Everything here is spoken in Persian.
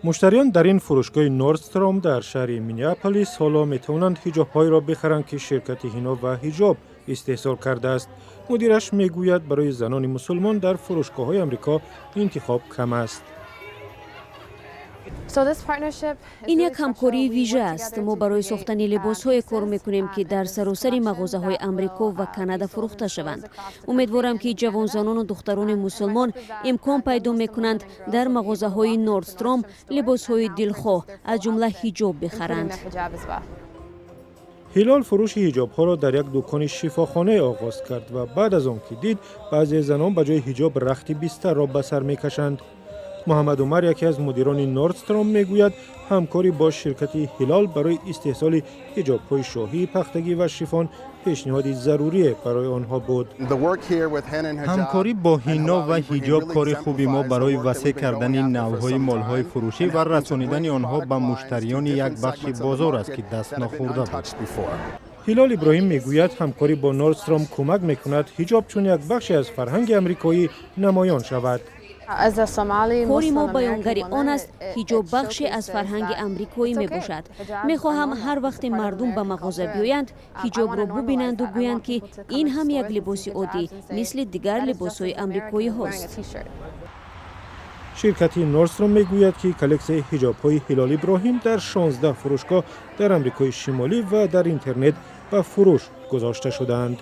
مشتریان در این فروشگاه نوردستروم در شهر مینیاپولیس حالا میتوانند حجاب‌هایی را بخرند که شرکت هینا و حیجاب استحصال کرده است. مدیرش میگوید برای زنان مسلمان در فروشگاه‌های آمریکا انتخاب کم است. این یک همکاری ویژه است. ما برای ساختن لباس‌های کار می‌کنیم که در سراسر مغازه‌های آمریکا و کانادا فروخته شوند. امیدوارم که جوان زنان و دختران مسلمان امکان پیدا می‌کنند در مغازه‌های نوردستروم لباس‌های دلخواه از جمله حجاب بخرند. هلال فروش حجاب‌ها را در یک دکان شفاخانه آغاز کرد و بعد از آن که دید بعضی زنان به جای حجاب رخت بستر را به سر می‌کشند. محمد عمر یکی از مدیران نوردستروم میگوید همکاری با شرکت هلال برای استحصال حجاب‌های شاهی، پختگی و شیفان پیشنهادی ضروری برای آنها بود. همکاری با هینا و حجاب کار خوبی ما برای وسیع کردن نوع‌های مال‌های فروشی و رسانیدن آنها به مشتریان یک بخش بازار است که دست نخورده بود. هلال ابراهیم میگوید همکاری با نوردستروم کمک میکند حجاب چون یک بخش از فرهنگ آمریکایی نمایان شود. کاری ما بیانگر آن است حجاب بخشی از فرهنگ آمریکایی می باشد. می خواهم هر وقت مردم به مغازه بیایند حجاب را ببینند و گویند که این هم یک لباس عادی مثل دیگر لباس‌های آمریکایی هاست. شرکت نوردستروم میگوید که کلکسیون حجاب‌های هلال ابراهیم در 16 فروشگاه در آمریکای شمالی و در اینترنت به فروش گذاشته شدند.